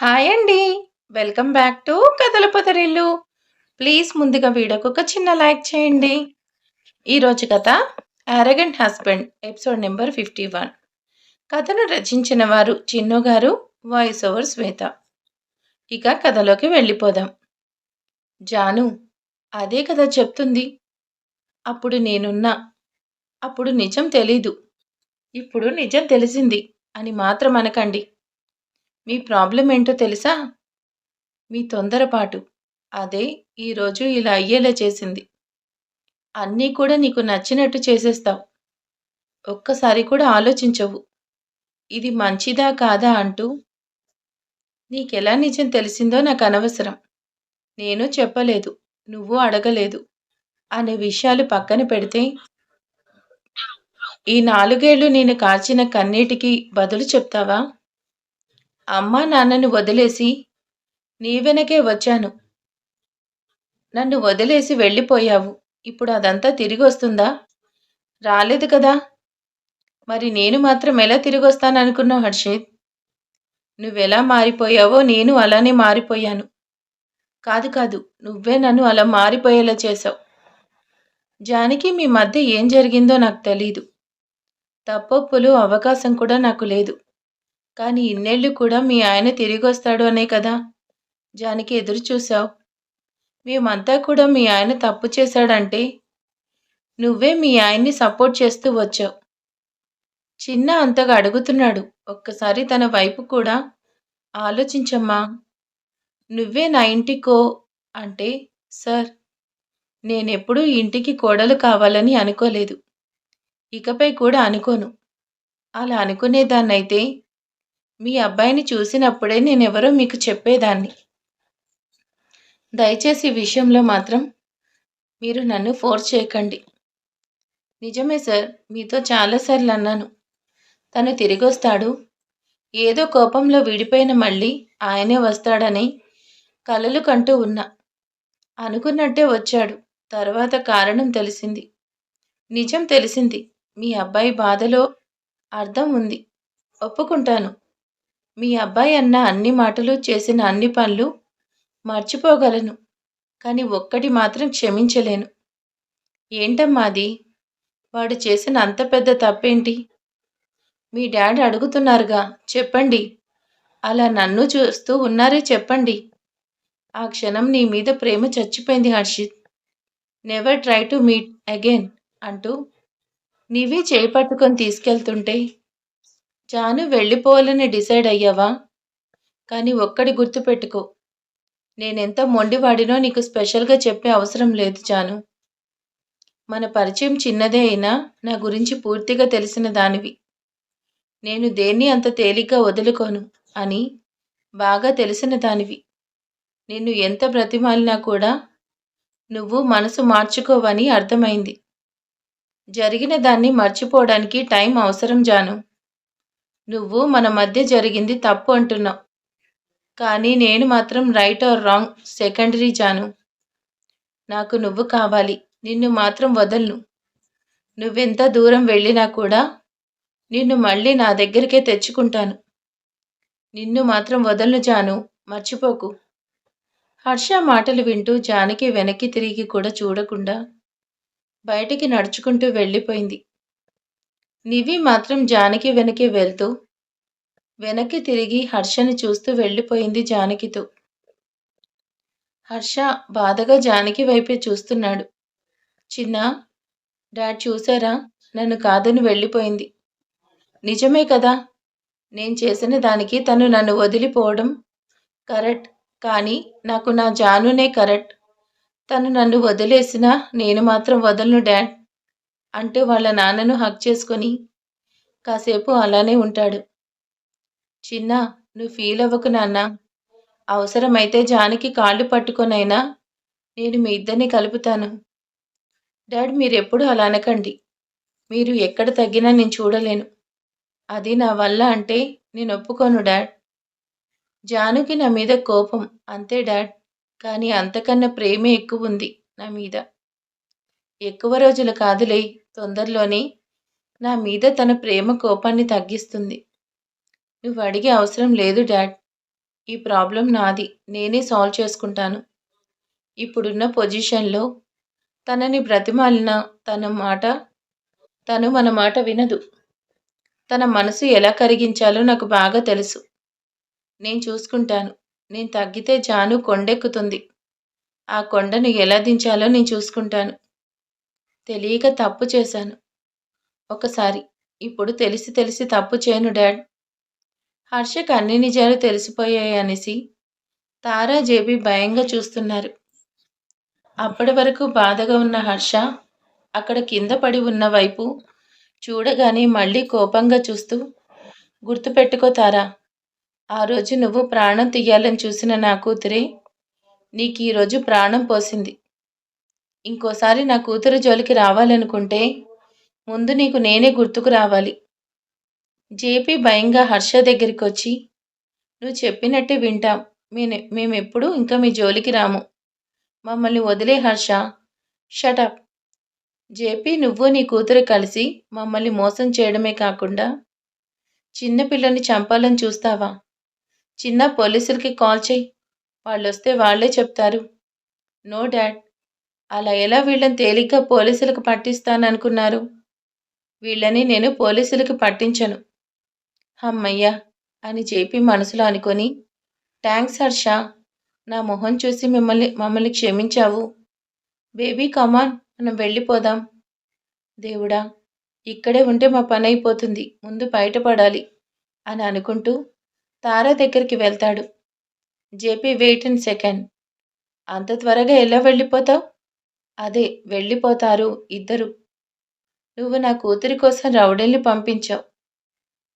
Hi అండి. Welcome back to కథల పొదరిల్లు. Please ముందుగా వీడియోకి ఒక చిన్న లైక్ చేయండి. ఈరోజు కథ 'యారగెంట్ హస్బెండ్' ఎపిసోడ్ నెంబర్ 51. కథను రచించిన వారు చిన్ను గారు, వాయిస్ ఓవర్ శ్వేత. ఇక కథలోకి వెళ్ళిపోదాం. జాను, అదే కదా చెప్తుంది. అప్పుడు నేనున్నా. అప్పుడు నిజం తెలీదు. ఇప్పుడు నిజం తెలిసింది అని మాత్రం అనకండి. మీ ప్రాబ్లం ఏంటో తెలుసా? మీ తొందరపాటు. అదే ఈరోజు ఇలా అయ్యేలా చేసింది. అన్నీ కూడా నీకు నచ్చినట్టు చేసేస్తావు. ఒక్కసారి కూడా ఆలోచించవు. ఇది మంచిదా కాదా అంటూ. నీకెలా నిజం తెలిసిందో నాకనవసరం. నేను చెప్పలేదు. నువ్వు అడగలేదు. అనే విషయాలు పక్కన పెడితే, ఈ 4 ఏళ్లు నేను కార్చిన కన్నీటికి బదులు చెప్తావా? అమ్మా నాన్నని వదిలేసి నీ వెనకే వచ్చాను. నన్ను వదిలేసి వెళ్ళిపోయావు. ఇప్పుడు అదంతా తిరిగొస్తుందా? రాలేదు కదా! మరి నేను మాత్రం ఎలా తిరిగొస్తాననుకున్నావు హర్షిత్? నువ్వెలా మారిపోయావో నేను అలానే మారిపోయాను. కాదు కాదు, నువ్వే నన్ను అలా మారిపోయేలా చేశావు. జానకి మీ మధ్య ఏం జరిగిందో నాకు తెలీదు. తప్పొప్పులు అవకాశం కూడా నాకు లేదు. కానీ ఇన్నేళ్లు కూడా మీ ఆయన తిరిగొస్తాడు అనే కదా జానకి ఎదురు చూశావు. మేమంతా కూడా మీ ఆయన తప్పు చేశాడంటే నువ్వే మీ ఆయన్ని సపోర్ట్ చేస్తూ వచ్చావు. చిన్న అంతగా అడుగుతున్నాడు. ఒక్కసారి తన వైపు కూడా ఆలోచించమ్మా. నువ్వే నా ఇంటికో అంటే, సార్, నేనెప్పుడూ ఈ ఇంటికి కోడలు కావాలని అనుకోలేదు. ఇకపై కూడా అనుకోను. అలా అనుకునేదాన్నైతే మీ అబ్బాయిని చూసినప్పుడే నేనెవరో మీకు చెప్పేదాన్ని. దయచేసి ఈ విషయంలో మాత్రం మీరు నన్ను ఫోర్స్ చేయకండి. నిజమే సార్, మీతో చాలాసార్లు అన్నాను. తను తిరిగొస్తాడు. ఏదో కోపంలో విడిపోయిన మళ్ళీ ఆయనే వస్తాడని కలలు కంటూ ఉన్నా. అనుకున్నట్టే వచ్చాడు. తర్వాత కారణం తెలిసింది. నిజం తెలిసింది. మీ అబ్బాయి బాధలో అర్థం ఉంది. ఒప్పుకుంటాను. మీ అబ్బాయి అన్న అన్ని మాటలు, చేసిన అన్ని పనులు మర్చిపోగలను. కానీ ఒక్కటి మాత్రం క్షమించలేను. ఏంటమ్మా అది? వాడు చేసిన అంత పెద్ద తప్పేంటి? మీ డాడీ అడుగుతున్నారుగా, చెప్పండి. అలా నన్ను చూస్తూ ఉన్నారే చెప్పండి. ఆ క్షణం నీ మీద ప్రేమ చచ్చిపోయింది Harshit. Never try to meet again అంటూ నీవే చేయి పట్టుకొని తీసుకెళ్తుంటే, జాను వెళ్ళిపోవాలని డిసైడ్ అయ్యావా? కానీ ఒక్కడి గుర్తుపెట్టుకో, నేనెంత మొండివాడినో నీకు స్పెషల్గా చెప్పే అవసరం లేదు జాను. మన పరిచయం చిన్నదే అయినా నా గురించి పూర్తిగా తెలిసిన దానివి. నేను దేన్ని అంత తేలిగ్గా వదులుకోను అని బాగా తెలిసిన దానివి. నిన్ను ఎంత బ్రతిమాలినా కూడా నువ్వు మనసు మార్చుకోవని అర్థమైంది. జరిగిన దాన్ని మర్చిపోవడానికి టైం అవసరం జాను. నువ్వు మన మధ్య జరిగింది తప్పు అంటున్నావు. కానీ నేను మాత్రం right or wrong secondary Janu. నాకు నువ్వు కావాలి. నిన్ను మాత్రం వదలను. నువ్వెంత దూరం వెళ్ళినా కూడా నిన్ను మళ్ళీ నా దగ్గరికే తెచ్చుకుంటాను. నిన్ను మాత్రం వదలను జాను, మర్చిపోకు. హర్ష మాటలు వింటూ జానకి వెనక్కి తిరిగి కూడా చూడకుండా బయటికి నడుచుకుంటూ వెళ్ళిపోయింది. నివి మాత్రం జానకి వెనకే వెళ్తూ వెనక్కి తిరిగి హర్షని చూస్తూ వెళ్ళిపోయింది జానకితో. హర్ష బాధగా జానకి వైపే చూస్తున్నాడు. చిన్నా, డాడ్ చూసారా? నన్ను కాదని వెళ్ళిపోయింది. నిజమే కదా. నేను చేసిన దానికి తను నన్ను వదిలిపోవడం కరెక్ట్. కానీ నాకు నా జానునే కరెక్ట్. తను నన్ను వదిలేసినా నేను మాత్రం వదలను డాడ్ అంటూ వాళ్ళ నాన్నను హగ్ చేసుకొని కాసేపు అలానే ఉంటాడు. చిన్నా, నువ్వు ఫీల్ అవ్వకు నాన్నా. అవసరమైతే జానకి కాళ్ళు పట్టుకొనైనా నేను మీ ఇద్దరిని కలుపుతాను. డాడ్, మీరెప్పుడు అలా అనకండి. మీరు ఎక్కడ తగ్గినా నేను చూడలేను. అది నా వల్ల అంటే నేను ఒప్పుకోను డాడ్. జానుకి నా మీద కోపం అంతే డాడ్. కానీ అంతకన్నా ప్రేమే ఎక్కువుంది నా మీద. ఎక్కువ రోజులు కాదులే, తొందరలోనే నా మీద తన ప్రేమ కోపాన్ని తగ్గిస్తుంది. నువ్వు అడిగే అవసరం లేదు డాడ్. ఈ ప్రాబ్లం నాది. నేనే సాల్వ్ చేసుకుంటాను. ఇప్పుడున్న పొజిషన్‌లో తనని బ్రతిమాలినా తన మాట తను మన మాట వినదు. తన మనసు ఎలా కరిగించాలో నాకు బాగా తెలుసు. నేను చూసుకుంటాను. నేను తగ్గితే జాను కొండెక్కుతుంది. ఆ కొండను ఎలా దించాలో నేను చూసుకుంటాను. తెలియక తప్పు చేశాను. ఒకసారి. ఇప్పుడు తెలిసి తెలిసి తప్పు చేయను డాడ్. హర్షకి అన్ని నిజాలు తెలిసిపోయాయనేసి తారా, జేబీ భయంగా చూస్తున్నారు. అప్పటి వరకు బాధగా ఉన్న హర్ష అక్కడ కింద పడి ఉన్న వైపు చూడగానే మళ్ళీ కోపంగా చూస్తూ, గుర్తుపెట్టుకో తారా, ఆ రోజు నువ్వు ప్రాణం తీయాలని చూసిన నా కూతురే నీకీరోజు ప్రాణం పోసింది. ఇంకోసారి నా కూతురు జోలికి రావాలనుకుంటే ముందు నీకు నేనే గుర్తుకు రావాలి. జేపీ భయంగా హర్ష దగ్గరికొచ్చి, నువ్వు చెప్పినట్టే వింటాం. మేమెప్పుడూ ఇంకా మీ జోలికి రాము. మమ్మల్ని వదిలే హర్ష. షటప్. జేపీ, నువ్వు నీ కూతురు కలిసి మమ్మల్ని మోసం చేయడమే కాకుండా చిన్నపిల్లని చంపాలని చూస్తావా? చిన్న పోలీసులకి కాల్ చెయ్యి. వాళ్ళొస్తే వాళ్ళే చెప్తారు. No dad. అలా ఎలా వీళ్ళని తేలిగ్గా పోలీసులకు పట్టిస్తాననుకున్నారు? వీళ్ళని నేను పోలీసులకి పట్టించను. హమ్మయ్య! అని జేపీ మనసులో అనుకొని, థాంక్స్ హర్ష. నా మొహం చూసి మమ్మల్ని క్షమించావు. బేబీ కమాన్, మనం వెళ్ళిపోదాం. దేవుడా! ఇక్కడే ఉంటే మా పనైపోతుంది. ముందు బయటపడాలి అని అనుకుంటూ తారా దగ్గరికి వెళ్తాడు. JP, wait a second. అంత త్వరగా ఎలా వెళ్ళిపోతావు? అదే, వెళ్ళిపోతారు ఇద్దరు. నువ్వు నా కూతురి కోసం రౌడీల్ని పంపించావు.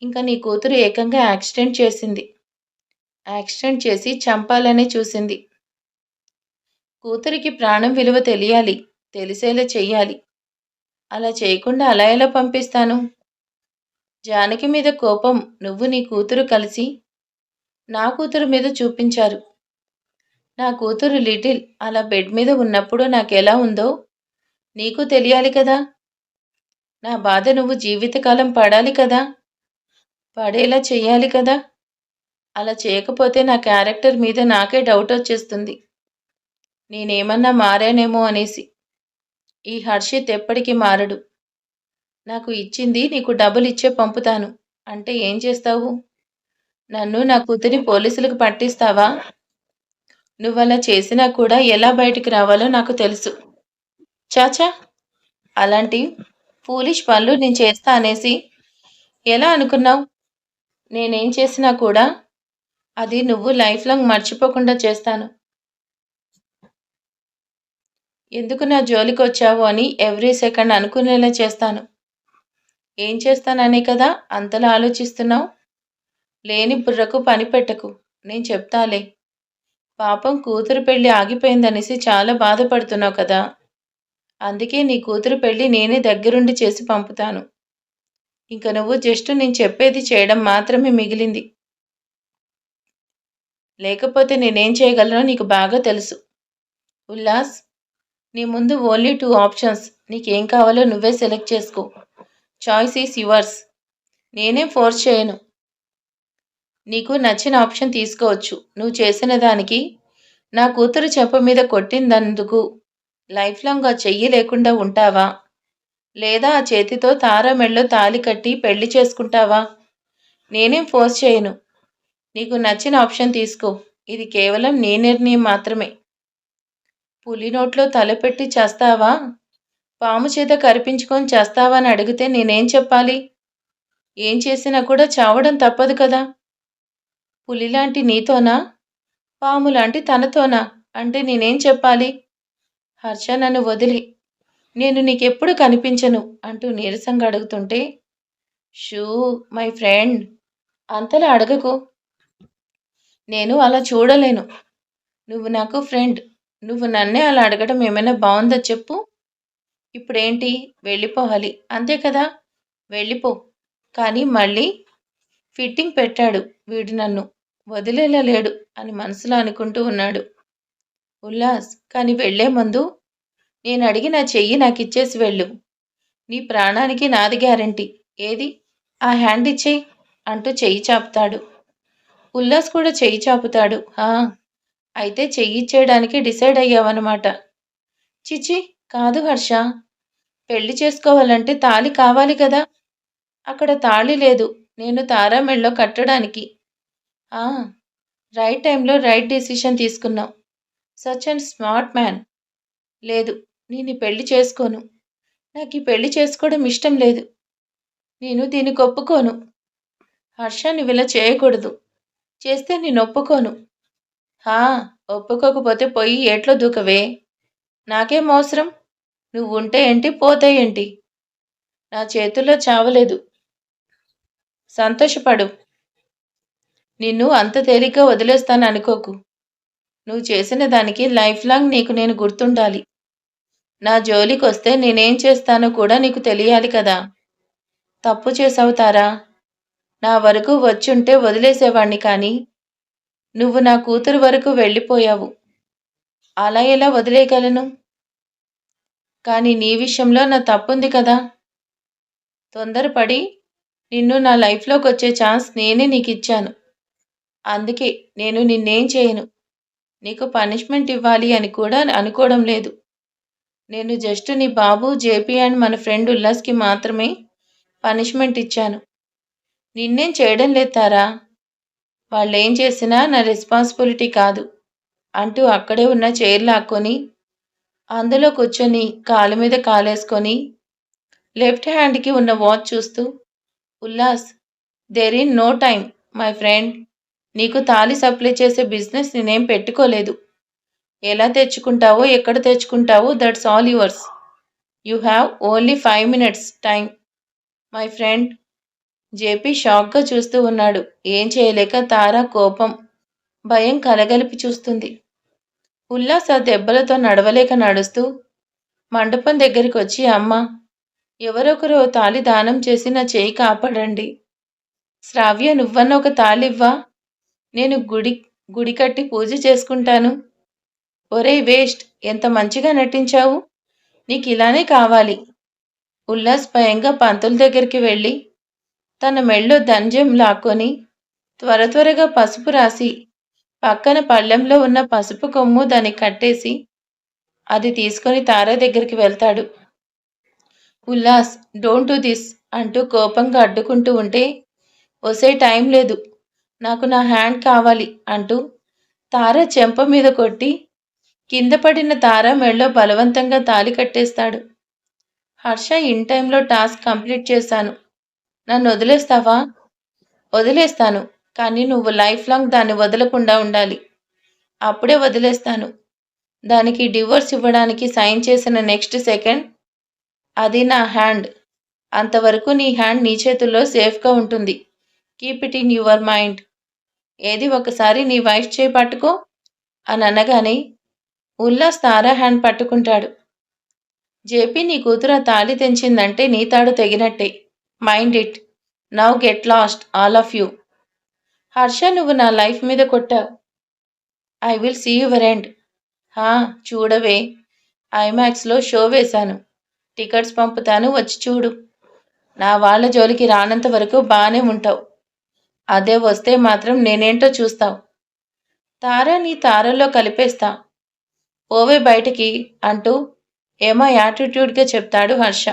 ఇంకా నీ కూతురు ఏకంగా యాక్సిడెంట్ చేసింది. యాక్సిడెంట్ చేసి చంపాలనే చూసింది. కూతురికి ప్రాణం విలువ తెలియాలి. తెలిసేలా చెయ్యాలి. అలా చేయకుండా అలా ఎలా పంపిస్తాను? జానకి మీద కోపం నువ్వు నీ కూతురు కలిసి నా కూతురు మీద చూపించారు. నా కూతురు లిటిల్ అలా బెడ్ మీద ఉన్నప్పుడు నాకెలా ఉందో నీకు తెలియాలి కదా. నా బాధ నువ్వు జీవితకాలం పడాలి కదా. పడేలా చెయ్యాలి కదా. అలా చేయకపోతే నా క్యారెక్టర్ మీద నాకే డౌట్ వచ్చేస్తుంది. నేనేమన్నా మారానేమో అనేసి. ఈ హర్షిత్ ఎప్పటికీ మారడు. నాకు ఇచ్చింది నీకు డబుల్ ఇచ్చే పంపుతాను అంటే ఏం చేస్తావు? నన్ను నా కూతురిని పోలీసులకు పట్టిస్తావా? నువ్వలా చేసినా కూడా ఎలా బయటికి రావాలో నాకు తెలుసు. చాచా, అలాంటి ఫూలిష్ పనులు నేను చేస్తా అనేసి ఎలా అనుకున్నావు? నేనేం చేసినా కూడా అది నువ్వు లైఫ్ లాంగ్ మర్చిపోకుండా చేస్తాను. ఎందుకు నా జోలికి వచ్చావు అని ఎవ్రీ సెకండ్ అనుకునేలా చేస్తాను. ఏం చేస్తాననే కదా అంతలా ఆలోచిస్తున్నావు? లేని బుర్రకు పని పెట్టకు. నేను చెప్తాలే. పాపం కూతురు పెళ్లి ఆగిపోయిందనేసి చాలా బాధపడుతున్నావు కదా. అందుకే నీ కూతురు పెళ్లి నేనే దగ్గరుండి చేసి పంపుతాను. ఇంక నువ్వు జస్ట్ నేను చెప్పేది చేయడం మాత్రమే మిగిలింది. లేకపోతే నేనేం చేయగలనో నీకు బాగా తెలుసు. ఉల్లాస్, నీ ముందు ఓన్లీ 2 ఆప్షన్స్. నీకేం కావాలో నువ్వే సెలెక్ట్ చేసుకో. Choice is yours. నేనేం ఫోర్స్ చేయను. నీకు నచ్చిన ఆప్షన్ తీసుకోవచ్చు. నువ్వు చేసిన దానికి నా కూతురు చెంప మీద కొట్టినందుకు లైఫ్ లాంగ్ ఆ చెయ్యి లేకుండా ఉంటావా? లేదా ఆ చేతితో తారా మెడలో తాళి కట్టి పెళ్లి చేసుకుంటావా? నేనేం ఫోర్స్ చేయను. నీకు నచ్చిన ఆప్షన్ తీసుకో. ఇది కేవలం నీ నిర్ణయం మాత్రమే. పులి నోట్లో తలపెట్టి చేస్తావా? పాము చేత కరిపించుకొని చేస్తావా అని అడిగితే నేనేం చెప్పాలి? ఏం చేసినా కూడా చావడం తప్పదు కదా. పులిలాంటి నీతోనా? పాములాంటి తనతోనా? అంటే నేనేం చెప్పాలి? హర్ష, నన్ను వదిలి నేను నీకెప్పుడు కనిపించను అంటూ నీరసంగా అడుగుతుంటే, షూ మై ఫ్రెండ్, అంతలా అడగకు. నేను అలా చూడలేను. నువ్వు నాకు ఫ్రెండ్. నువ్వు నన్నే అలా అడగడం ఏమైనా బాగుందా చెప్పు? ఇప్పుడేంటి? వెళ్ళిపోవాలి అంతే కదా. వెళ్ళిపో. కానీ మళ్ళీ ఫిట్టింగ్ పెట్టాడు వీడు, నన్ను వదిలేలా లేడు అని మనసులో అనుకుంటూ ఉన్నాడు ఉల్లాస్. కానీ వెళ్లే ముందు నేను అడిగి నా చెయ్యి నాకిచ్చేసి వెళ్ళు. నీ ప్రాణానికి నాది గ్యారంటీ. ఏది? ఆ హ్యాండ్ ఇచ్చేయి అంటూ చెయ్యి చాపుతాడు. ఉల్లాస్ కూడా చెయ్యి చాపుతాడు. అయితే చెయ్యిచ్చేయడానికి డిసైడ్ అయ్యావన్నమాట. చిచి, కాదు హర్ష. పెళ్లి చేసుకోవాలంటే తాళి కావాలి కదా! అక్కడ తాళి లేదు. నేను తారా మెళ్ళో కట్టడానికి. ఆ! రైట్ టైంలో రైట్ డెసిషన్ తీసుకున్నావు. Such and smart man. లేదు, నేను ఈ పెళ్లి చేసుకోను. నాకు ఈ పెళ్లి చేసుకోవడం ఇష్టం లేదు. నేను దీనికి ఒప్పుకోను. హర్ష, నువ్విలా చేయకూడదు. చేస్తే నేను ఒప్పుకోను. హా! ఒప్పుకోకపోతే పోయి ఏట్లో దూకవే. నాకేం అవసరం? నువ్వుంటే ఏంటి, పోతే ఏంటి? నా చేతుల్లో చావలేదు. సంతోషపడు. నిన్ను అంత తేలిగ్గా వదిలేస్తాననుకోకు. నువ్వు చేసిన దానికి లైఫ్ లాంగ్ నీకు నేను గుర్తుండాలి. నా జోలికొస్తే నేనేం చేస్తానో కూడా నీకు తెలియాలి కదా! తప్పు చేసావు తారా. నా వరకు వచ్చుంటే వదిలేసేవాణ్ణి కానీ, నువ్వు నా కూతురు వరకు వెళ్ళిపోయావు. అలా ఎలా వదిలేయగలను? కానీ నీ విషయంలో నా తప్పుంది కదా! తొందరపడి నిన్ను నా లైఫ్‌లోకొచ్చే ఛాన్స్ నేనే నీకిచ్చాను. అందుకే నేను నిన్నేం చేయను. నీకు పనిష్మెంట్ ఇవ్వాలి అని కూడా అనుకోవడం లేదు. నేను జస్ట్ నీ బాబు జేపీ అండ్ మన ఫ్రెండ్ ఉల్లాస్‌కి మాత్రమే పనిష్మెంట్ ఇచ్చాను. నిన్నేం చేయడం లేదు తారా. వాళ్ళేం చేసినా నా రెస్పాన్సిబిలిటీ కాదు అంటూ అక్కడే ఉన్న చైర్ లాక్కొని అందులో కూర్చొని కాలు మీద కాలేసుకొని లెఫ్ట్ హ్యాండ్‌కి ఉన్న వాచ్ చూస్తూ, Ullas, there is no time my friend. నీకు తాళి సప్లై చేసే బిజినెస్ నేనేం పెట్టుకోలేదు. ఎలా తెచ్చుకుంటావో, ఎక్కడ తెచ్చుకుంటావో that's all yours. You have only 5 minutes time my friend. JP షాక్‌గా చూస్తూ ఉన్నాడు. ఏం చేయలేక తారా కోపం, భయం కలగలిపి చూస్తుంది. ఉల్లాస్ ఆ దెబ్బలతో నడవలేక నడుస్తూ మండపం దగ్గరికొచ్చి, అమ్మా, ఎవరొకరు ఓ తాళి దానం చేసి నా చేయి కాపాడండి. శ్రావ్య, నువ్వన్న ఒక తాళివ్వా? నేను గుడి కట్టి పూజ చేసుకుంటాను. ఒరేయ్ వేస్ట్, ఎంత మంచిగా నటించావు. నీకిలానే కావాలి. ఉల్లాస్ భయంగా పంతుల దగ్గరికి వెళ్ళి తన మెళ్ళో దంజం లాక్కొని త్వరగా పసుపు రాసి పక్కన పళ్ళెంలో ఉన్న పసుపు కొమ్ము దానికి కట్టేసి అది తీసుకొని తారా దగ్గరికి వెళ్తాడు. ఉల్లాస్, డోంట్ డూ దిస్ అంటూ కోపంగా అడ్డుకుంటూ ఉంటే, ఒసే, టైం లేదు, నాకు నా హ్యాండ్ కావాలి అంటూ తారా చెంప మీద కొట్టి కింద పడిన తారా మెళ్ళో బలవంతంగా తాళి కట్టేస్తాడు. హర్ష, ఇన్ టైంలో టాస్క్ కంప్లీట్ చేశాను. నన్ను వదిలేస్తావా? వదిలేస్తాను, కానీ నువ్వు లైఫ్ లాంగ్ దాన్ని వదలకుండా ఉండాలి. అప్పుడే వదిలేస్తాను. దానికి డివోర్స్ ఇవ్వడానికి సైన్ చేసిన నెక్స్ట్ సెకండ్ అది నా హ్యాండ్. అంతవరకు నీ హ్యాండ్ నీ చేతుల్లో సేఫ్గా ఉంటుంది. Keep it in your mind. ఏది, ఒకసారి నీ వైఫ్ చేయి పట్టుకో అని అనగానే ఉల్లాస్ తారా హ్యాండ్ పట్టుకుంటాడు. జేపీ, నీ కూతురు ఆ తాళి తెంచిందంటే నీ తాడు తెగినట్టే. Mind it. Now get lost all of you. Harsha, నువ్వు నా లైఫ్ మీద కొట్టావు. I will see your end. చూడవే, ఐమాక్స్లో షో వేశాను. టికెట్స్ పంపుతాను, వచ్చి చూడు. నా వాళ్ళ జోలికి రానంత వరకు బాగానే ఉంటావు. అదే వస్తే మాత్రం నేనేంటో చూస్తావు. తారా నీ తారల్లో కలిపేస్తా. పోవే బయటికి అంటూ ఏమో యాటిట్యూడ్గా చెప్తాడు హర్ష.